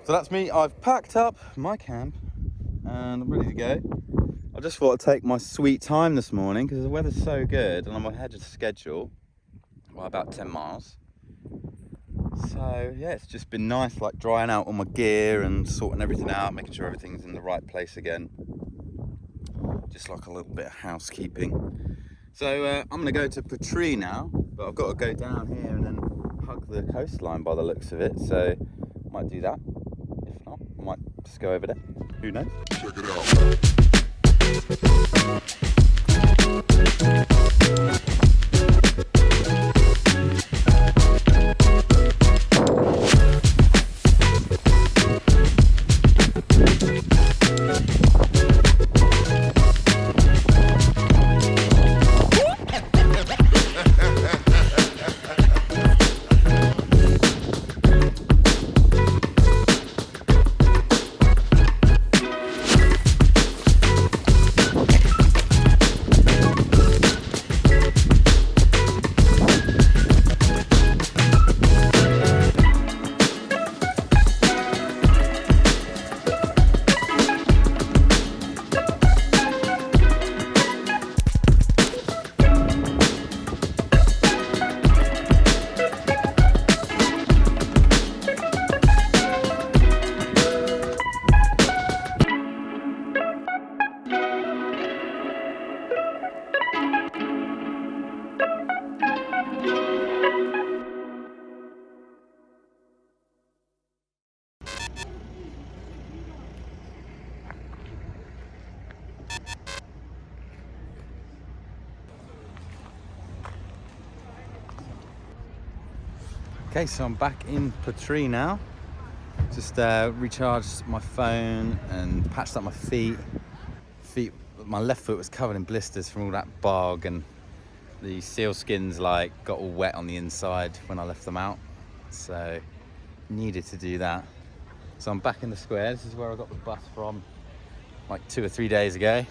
So that's me. I've packed up my camp and I'm ready to go. I just thought I'd take my sweet time this morning because the weather's so good and I'm ahead of schedule by about 10 miles. So yeah, it's just been nice, like drying out all my gear and sorting everything out, making sure everything's in the right place again. Just like a little bit of housekeeping. So I'm gonna go to Portree now, but I've got to go down here and then hug the coastline by the looks of it. So I might do that. If not, I might just go over there. Who knows? Check it out. Okay, so I'm back in Portree now. Just recharged my phone and patched up my feet. My left foot was covered in blisters from all that bog, and the seal skins like got all wet on the inside when I left them out. So needed to do that. So I'm back in the square. This is where I got the bus from like 2 or 3 days ago.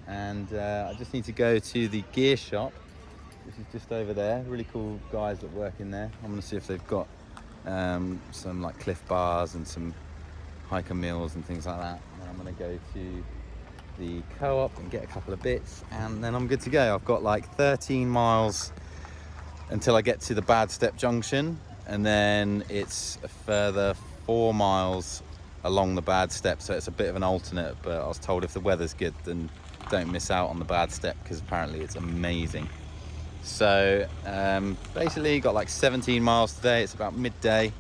And I just need to go to the gear shop. This is just over there. Really cool guys that work in there. I'm gonna see if they've got some like Cliff bars and some hiker meals and things like that. And then I'm gonna go to the co-op and get a couple of bits, and then I'm good to go. I've got like 13 miles until I get to the Bad Step Junction, and then it's a further 4 miles along the Bad Step. So it's a bit of an alternate, but I was told if the weather's good, then don't miss out on the Bad Step because apparently it's amazing. So basically got like 17 miles today. It's about midday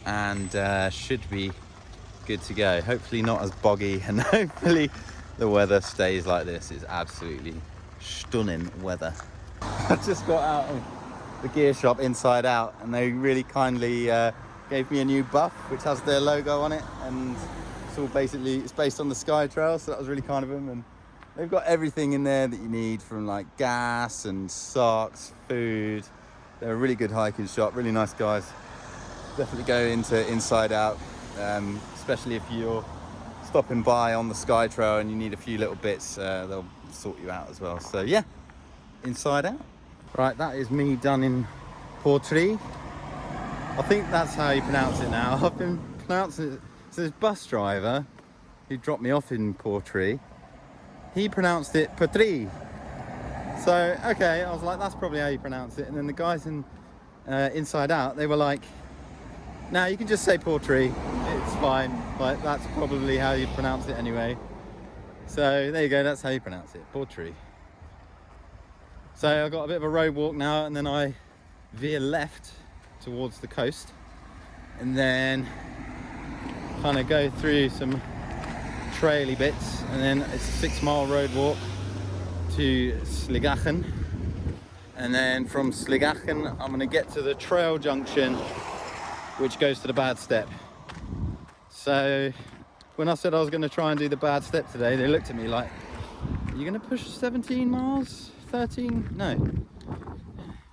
and should be good to go. Hopefully not as boggy, and hopefully the weather stays like this. It's absolutely stunning weather. I just got out of the gear shop Inside Out, and they really kindly gave me a new buff which has their logo on it, and it's based on the Skye Trail, so that was really kind of them. And they've got everything in there that you need, from like gas and socks, food. They're a really good hiking shop, really nice guys. Definitely go into Inside Out, especially if you're stopping by on the Skye Trail and you need a few little bits, they'll sort you out as well. So yeah, Inside Out. Right, that is me done in Portree. I think that's how you pronounce it now. I've been pronouncing it. So this bus driver who dropped me off in Portree, he pronounced it Portree. So, okay, I was like, that's probably how you pronounce it. And then the guys in Inside Out, they were like, no, you can just say Portree. It's fine. Like, that's probably how you pronounce it anyway. So, there you go. That's how you pronounce it. Portree. So, I've got a bit of a road walk now, and then I veer left towards the coast. And then kind of go through some traily bits, and then it's a 6-mile road walk to Sligachan, and then from Sligachan I'm going to get to the trail junction which goes to the Bad Step. So when I said I was going to try and do the Bad Step today, they looked at me like, are you going to push 17 miles? 13? No.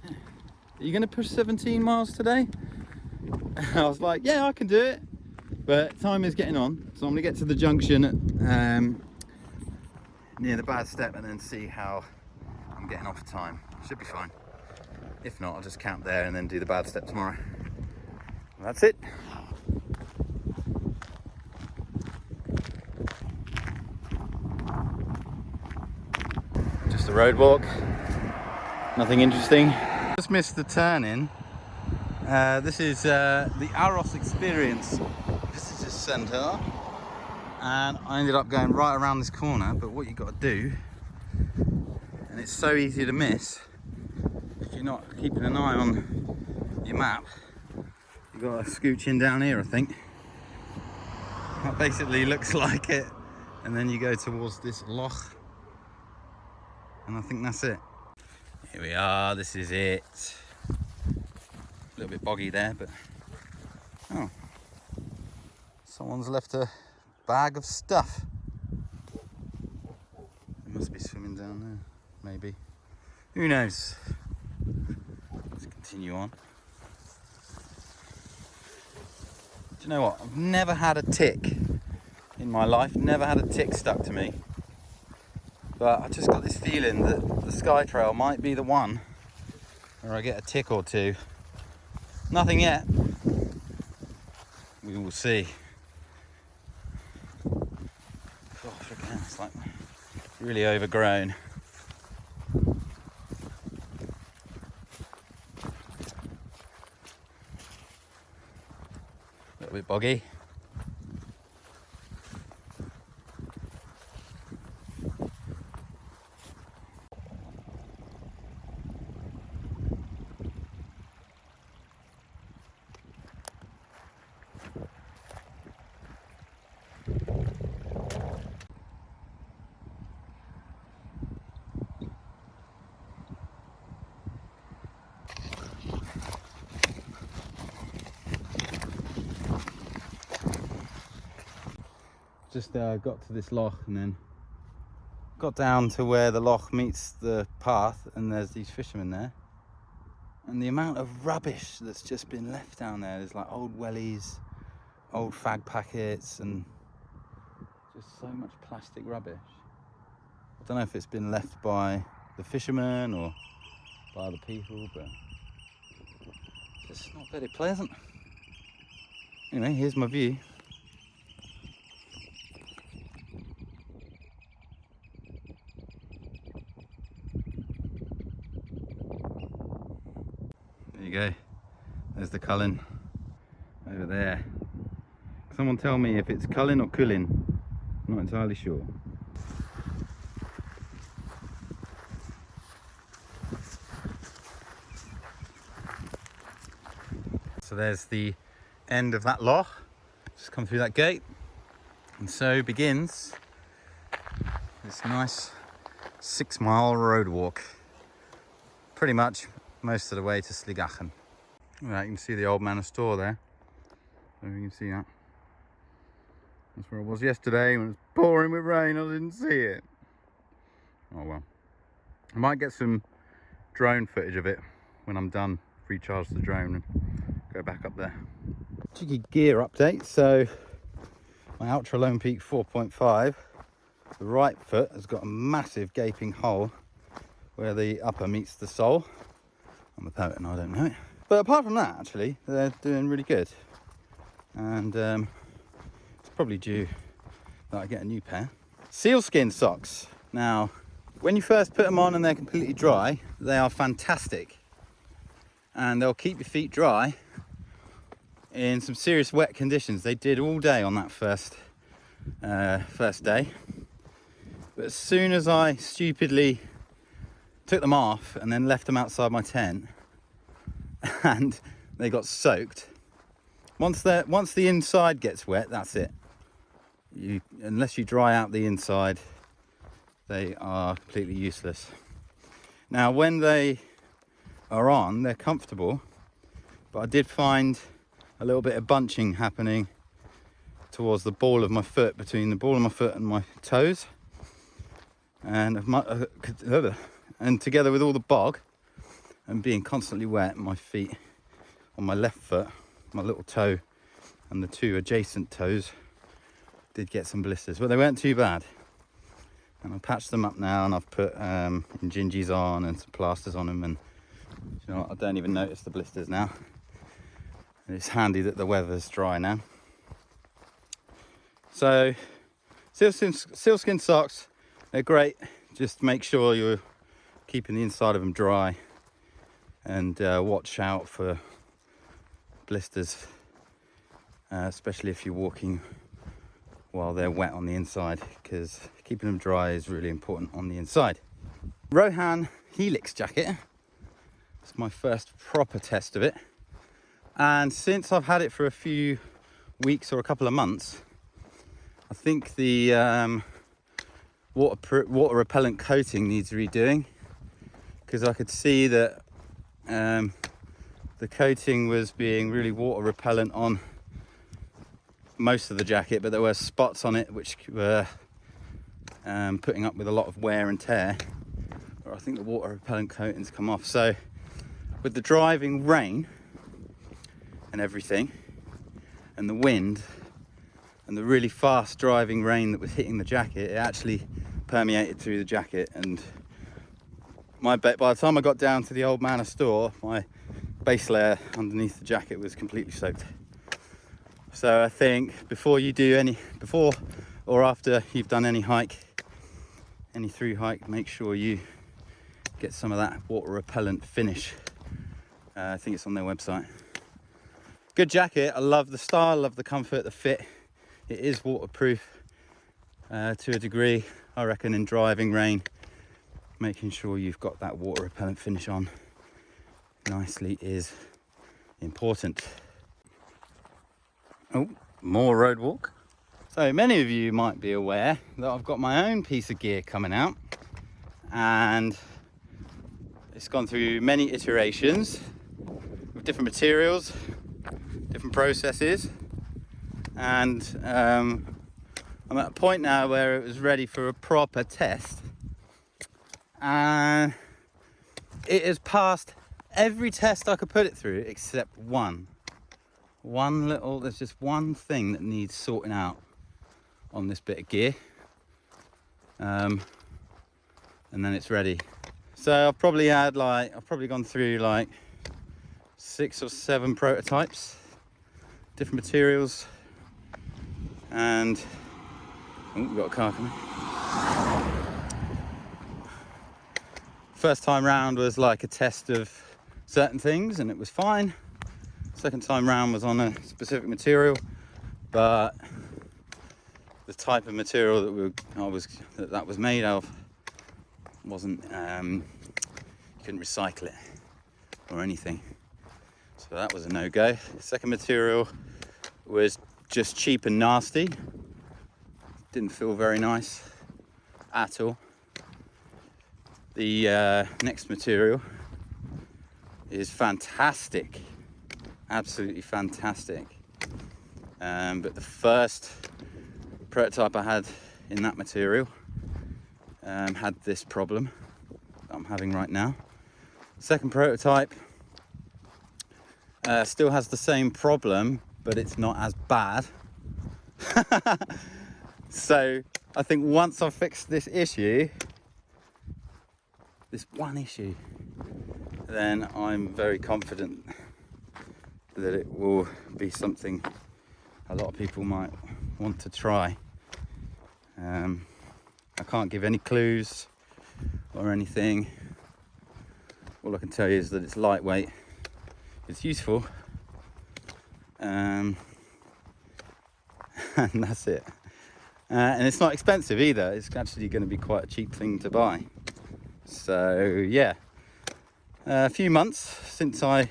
Are you going to push 17 miles today? I was like, yeah, I can do it. But time is getting on, so I'm going to get to the junction near the Bad Step and then see how I'm getting off time. Should be fine. If not, I'll just camp there and then do the Bad Step tomorrow. And that's it. Just a road walk, nothing interesting. Just missed the turn-in. This is the Aros Experience Visitor Centre, and I ended up going right around this corner. But what you got to do, and it's so easy to miss if you're not keeping an eye on your map, you got to scooch in down here, I think. That basically looks like it, and then you go towards this loch, and I think that's it. Here we are, this is it. A little bit boggy there, but oh, someone's left a bag of stuff. It must be swimming down there, maybe. Who knows? Let's continue on. Do you know what? I've never had a tick in my life, never had a tick stuck to me. But I just got this feeling that the Skye Trail might be the one where I get a tick or two. Nothing yet. We will see. Gosh, again, it's like really overgrown. A little bit boggy. Just got to this loch and then got down to where the loch meets the path, and there's these fishermen there, and the amount of rubbish that's just been left down there's like old wellies, old fag packets, and just so much plastic rubbish. I don't know if it's been left by the fishermen or by other people, but it's not very pleasant. Anyway, here's my view. There you go, there's the Cuillin over there. Someone tell me if it's Cuillin or Cuillin, I'm not entirely sure. So there's the end of that loch, just come through that gate, and so begins this nice 6-mile road walk, pretty much most of the way to Sligachan. Right, you can see the old manor store there. So you can see that. That's where I was yesterday when it was pouring with rain. I didn't see it. Oh well. I might get some drone footage of it when I'm done. Recharge the drone and go back up there. Cheeky gear update. So my Ultra Lone Peak 4.5, the right foot has got a massive gaping hole where the upper meets the sole. I'm a poet and I don't know it. But apart from that, actually, they're doing really good. And it's probably due that I get a new pair. Sealskin socks. Now, when you first put them on and they're completely dry, they are fantastic. And they'll keep your feet dry in some serious wet conditions. They did all day on that first day. But as soon as I stupidly took them off and then left them outside my tent and they got soaked, once the inside gets wet, that's it. Unless you dry out the inside, they are completely useless. Now when they are on, they're comfortable, but I did find a little bit of bunching happening towards the ball of my foot, between the ball of my foot and my toes, and together with all the bog and being constantly wet, my feet on my left foot, my little toe and the two adjacent toes did get some blisters, but they weren't too bad. And I've patched them up now, and I've put gingies on and some plasters on them, and you know what, I don't even notice the blisters now. And it's handy that the weather's dry now. So sealskin socks, they're great. Just make sure you're keeping the inside of them dry, and watch out for blisters, especially if you're walking while they're wet on the inside, because keeping them dry is really important on the inside. Rohan Helix jacket. It's my first proper test of it, and since I've had it for a few weeks or a couple of months, I think the water repellent coating needs redoing, because I could see that the coating was being really water repellent on most of the jacket, but there were spots on it which were putting up with a lot of wear and tear, or I think the water repellent coating's come off. So with the driving rain and everything, and the wind, and the really fast driving rain that was hitting the jacket, it actually permeated through the jacket, and by the time I got down to the Old Manor store, my base layer underneath the jacket was completely soaked. So I think before or after you've done any through hike, make sure you get some of that water repellent finish. I think it's on their website. Good jacket. I love the style, love the comfort, the fit. It is waterproof to a degree. I reckon in driving rain, making sure you've got that water repellent finish on nicely is important. Oh, more road walk. So many of you might be aware that I've got my own piece of gear coming out, and it's gone through many iterations with different materials, different processes, and I'm at a point now where it was ready for a proper test, and it has passed every test I could put it through except one. There's just one thing that needs sorting out on this bit of gear, and then it's ready. So I've probably gone through like 6 or 7 prototypes, different materials, and we've got a car coming. First time round was like a test of certain things, and it was fine. Second time round was on a specific material, but the type of material that was made of wasn't, you couldn't recycle it or anything, so that was a no-go. The second material was just cheap and nasty, didn't feel very nice at all. The next material is fantastic, absolutely fantastic, but the first prototype I had in that material had this problem that I'm having right now. Second prototype still has the same problem, but it's not as bad. So I think once I've fixed this one issue, then I'm very confident that it will be something a lot of people might want to try. I can't give any clues or anything. All I can tell you is that it's lightweight, it's useful, and that's it. And it's not expensive either. It's actually going to be quite a cheap thing to buy. So yeah, a few months since I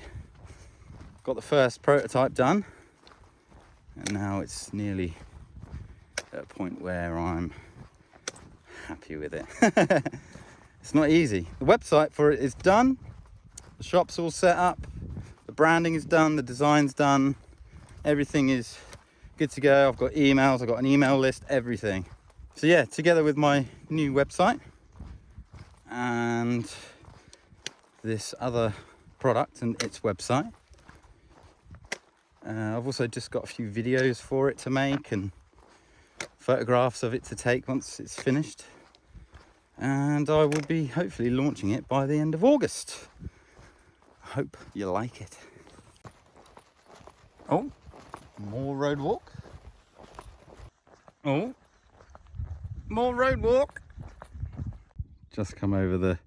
got the first prototype done, and now it's nearly at a point where I'm happy with it. It's not easy. The website for it is done, the shop's all set up, the branding is done, the design's done, everything is good to go. I've got emails, I've got an email list, everything. So yeah, together with my new website and this other product and its website, I've also just got a few videos for it to make and photographs of it to take once it's finished, and I will be hopefully launching it by the end of August. I hope you like it. Oh, more road walk. Oh, more road walk. Just come over the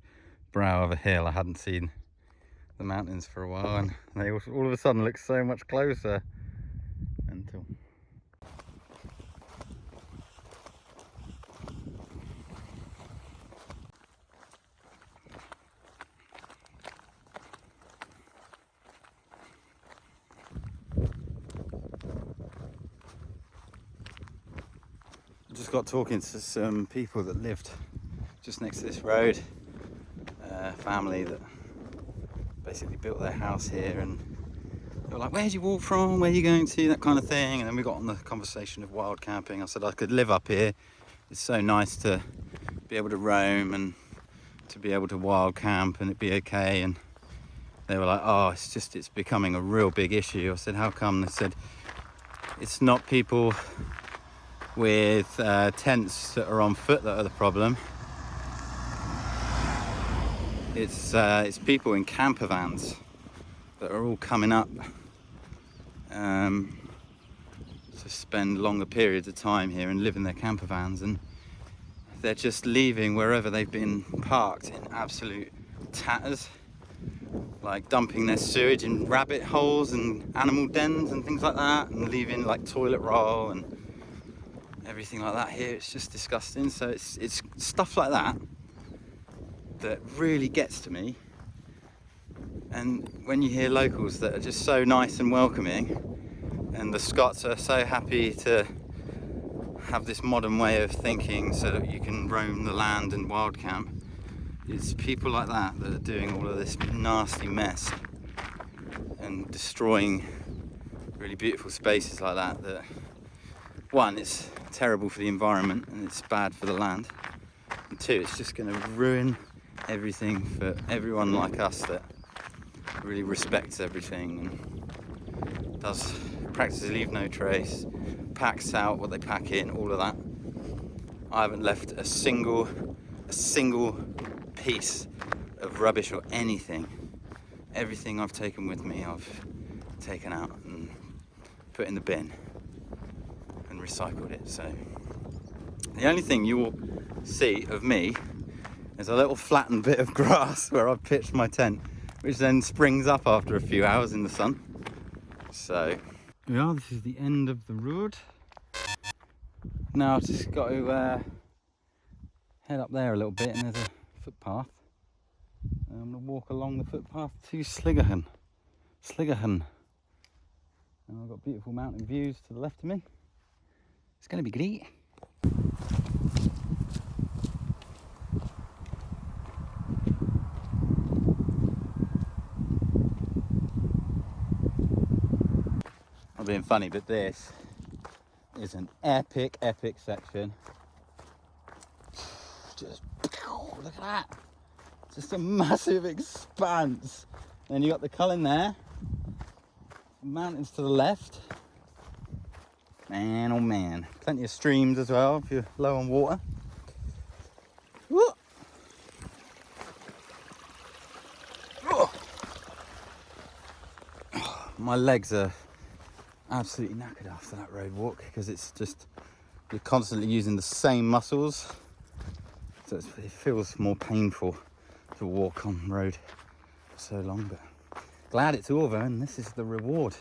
brow of a hill. I hadn't seen the mountains for a while, and they all of a sudden look so much closer. Until I just got talking to some people that lived just next to this road, family that basically built their house here, and they were like, where do you walk from, where are you going to, that kind of thing. And then we got on the conversation of wild camping. I said I could live up here, it's so nice to be able to roam and to be able to wild camp and it'd be okay. And they were like, oh, it's becoming a real big issue. I said, how come? They said, it's not people with tents that are on foot that are the problem. It's people in camper vans that are all coming up to spend longer periods of time here and live in their camper vans, and they're just leaving wherever they've been parked in absolute tatters, like dumping their sewage in rabbit holes and animal dens and things like that, and leaving like toilet roll and everything like that here. It's just disgusting. So it's stuff like that that really gets to me. And when you hear locals that are just so nice and welcoming, and the Scots are so happy to have this modern way of thinking so that you can roam the land and wild camp, it's people like that that are doing all of this nasty mess and destroying really beautiful spaces like that. That one, it's terrible for the environment and it's bad for the land, and two, it's just going to ruin everything for everyone like us that really respects everything and practices leave no trace, packs out what they pack in, all of that. I haven't left a single piece of rubbish or anything. Everything I've taken with me, I've taken out and put in the bin and recycled it. So the only thing you will see of me is a little flattened bit of grass where I've pitched my tent, which then springs up after a few hours in the sun. So yeah, this is the end of the road. Now I've just got to head up there a little bit, and there's a footpath. I'm going to walk along the footpath to Sligachan. And I've got beautiful mountain views to the left of me. It's going to be great. I'm being funny, but this is an epic section. Just look at that. Just a massive expanse. Then you got the Cuillin there. Mountains to the left. Man, oh man. Plenty of streams as well if you're low on water. Woo. Oh. My legs are absolutely knackered after that road walk, because it's just, you're constantly using the same muscles, so it feels more painful to walk on the road for so long. But glad it's over, and this is the reward.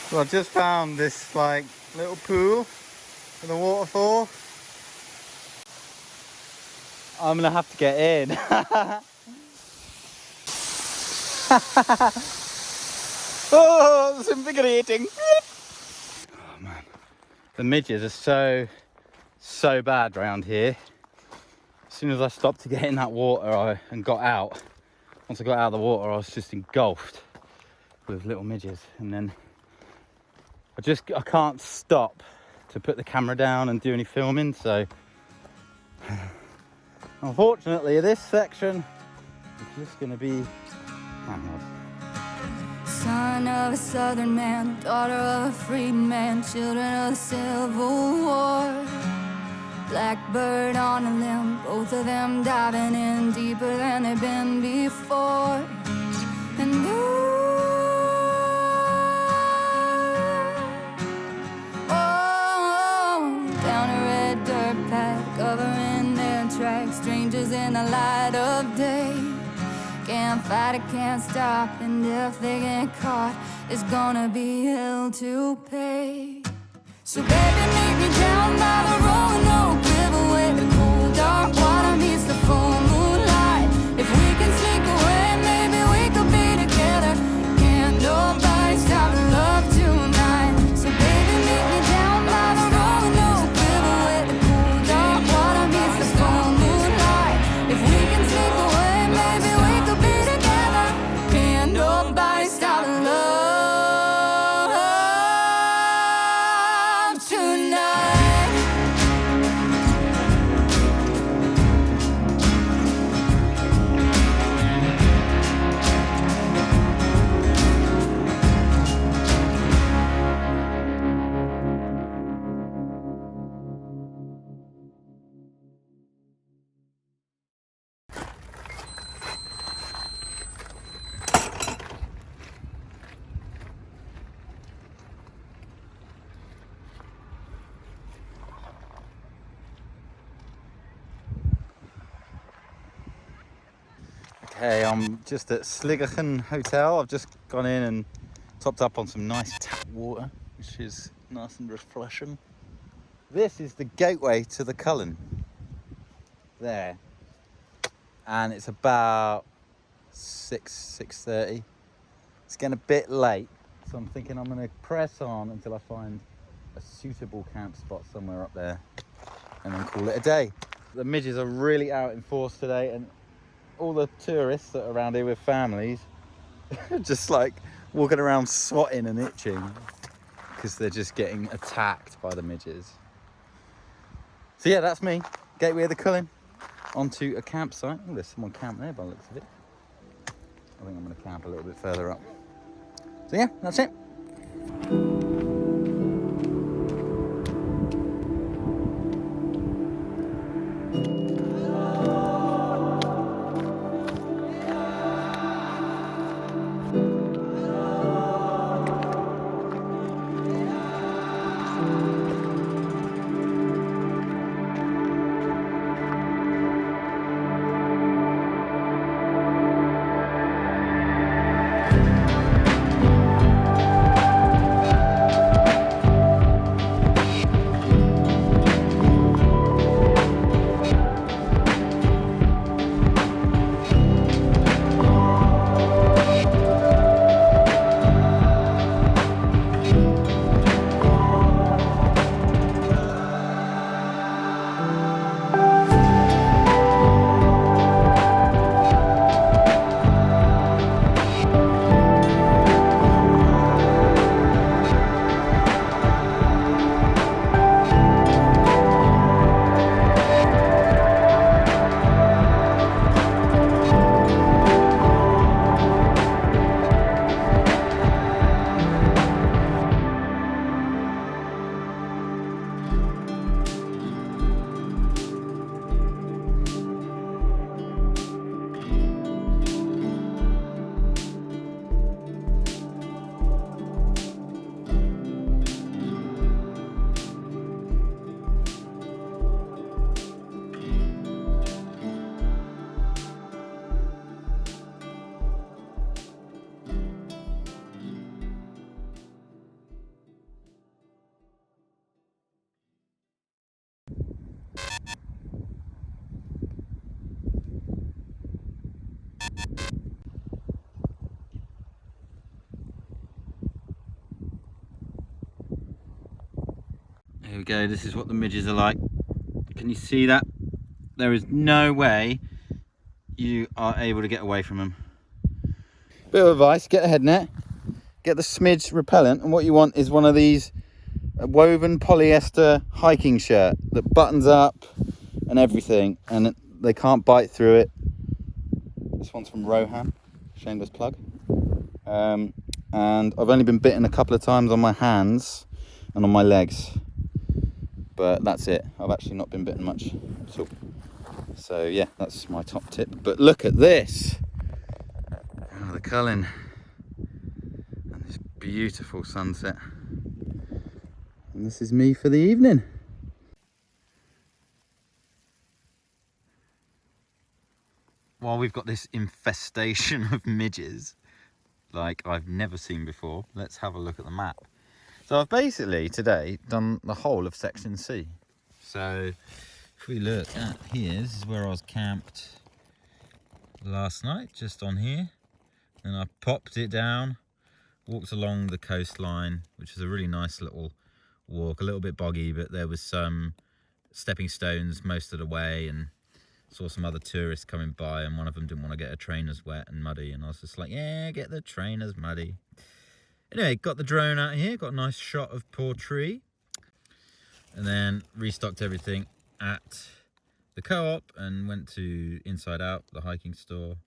So I just found this like little pool with a waterfall. I'm gonna have to get in. Oh, it's invigorating. Oh man, the midges are so bad around here. As soon as I stopped to get in that water and got out, once I got out of the water, I was just engulfed with little midges, and then I can't stop to put the camera down and do any filming. So unfortunately this section is just going to be hammered. Son of a southern man, daughter of a free man, children of the Civil War. Blackbird on a limb, both of them diving in deeper than they've been before. And down a red dirt path, covering their tracks, strangers in the light of day. Can't fight it, can't stop, and if they get caught, it's gonna be hell to pay. So baby, meet me down by the Roanoke River, where the cool dark water meets the full moonlight. If we can sneak away, maybe we could be together. Can't nobody stop love tonight. So baby, meet me down by the Roanoke River, where the cool dark water meets the full moonlight. If we can sneak away, maybe we could be together. Can't nobody stop love. Okay, I'm just at Sligachan Hotel. I've just gone in and topped up on some nice tap water, which is nice and refreshing. This is the gateway to the Cuillin. There. And it's about 6:30. It's getting a bit late, so I'm thinking I'm going to press on until I find a suitable camp spot somewhere up there and then call it a day. The midges are really out in force today, and all the tourists that are around here with families just like walking around swatting and itching because they're just getting attacked by the midges. So yeah, that's me, gateway of the Cuillin, onto a campsite. Oh, there's someone camped there by the looks of it. I think I'm going to camp a little bit further up. So yeah, that's it. Here we go, this is what the midges are like. Can you see that? There is no way you are able to get away from them. Bit of advice, get a head net, get the smidge repellent, and what you want is one of these woven polyester hiking shirt that buttons up and everything, and they can't bite through it. This one's from Rohan, shameless plug. And I've only been bitten a couple of times on my hands and on my legs. but that's it. I've actually not been bitten much at all. So yeah, that's my top tip. But look at this. Oh, the Cuillin and this beautiful sunset. And this is me for the evening. While we've got this infestation of midges like I've never seen before, let's have a look at the map. So I've basically today done the whole of section C. So if we look at here, this is where I was camped last night, just on here. And I popped it down, walked along the coastline, which is a really nice little walk, a little bit boggy, but there was some stepping stones most of the way, and saw some other tourists coming by, and one of them didn't want to get her trainers wet and muddy, and I was just like, yeah, get the trainers muddy. Anyway, got the drone out here, got a nice shot of Portree, and then restocked everything at the co-op and went to Inside Out, the hiking store.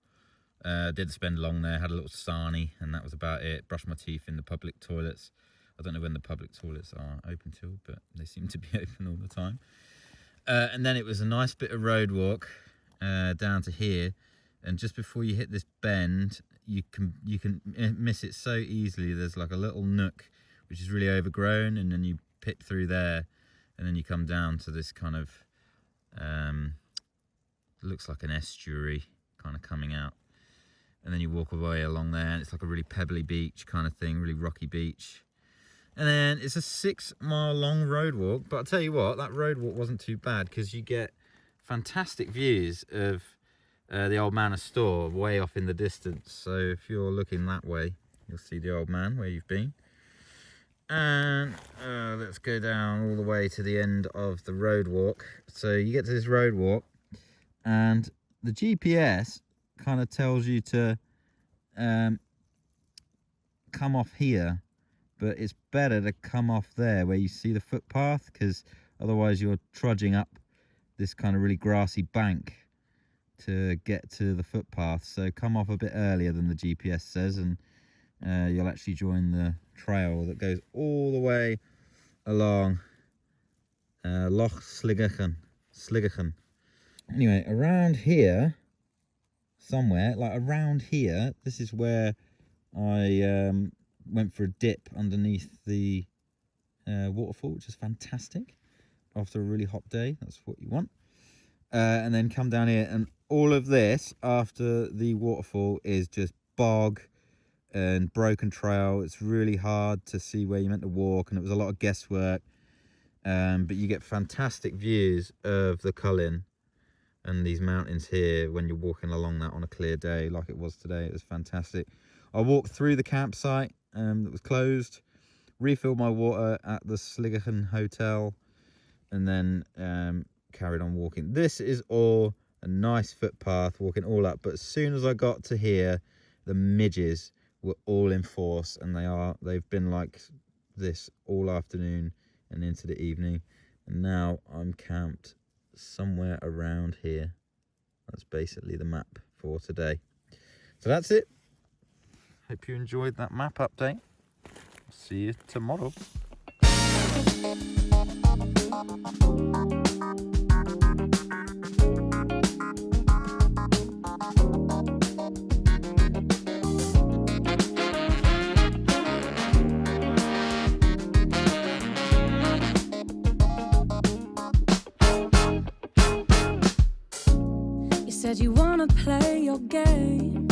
Did spend long there, had a little sarnie, and that was about it. Brushed my teeth in the public toilets. I don't know when the public toilets are open till, but they seem to be open all the time. And then it was a nice bit of road walk down to here, and just before you hit this bend, you can miss it so easily. There's like a little nook which is really overgrown, and then you pit through there, and then you come down to this kind of looks like an estuary kind of coming out, and then you walk away along there, and it's like a really pebbly beach kind of thing, really rocky beach. And then it's a 6 mile long road walk, but I'll tell you what, that road walk wasn't too bad, because you get fantastic views of the Old Manor store way off in the distance. So if you're looking that way, you'll see the Old Man where you've been. And let's go down all the way to the end of the road walk. So you get to this road walk, and the GPS kind of tells you to come off here, but it's better to come off there where you see the footpath, because otherwise you're trudging up this kind of really grassy bank to get to the footpath. So come off a bit earlier than the GPS says, and you'll actually join the trail that goes all the way along Loch Sligachan. Anyway, around here somewhere, like around here, this is where I went for a dip underneath the waterfall, which is fantastic after a really hot day. That's what you want. And then come down here, and all of this after the waterfall is just bog and broken trail. It's really hard to see where you meant to walk, and it was a lot of guesswork, but you get fantastic views of the Cuillin and these mountains here when you're walking along that on a clear day like it was today. It was fantastic. I walked through the campsite that was closed, refilled my water at the Sligachan hotel, and then carried on walking. This is all a nice footpath, walking all up, but as soon as I got to here, the midges were all in force, and they've been like this all afternoon and into the evening, and now I'm camped somewhere around here. That's basically the map for today. So that's it. Hope you enjoyed that map update. See you tomorrow. You said you wanna play your game,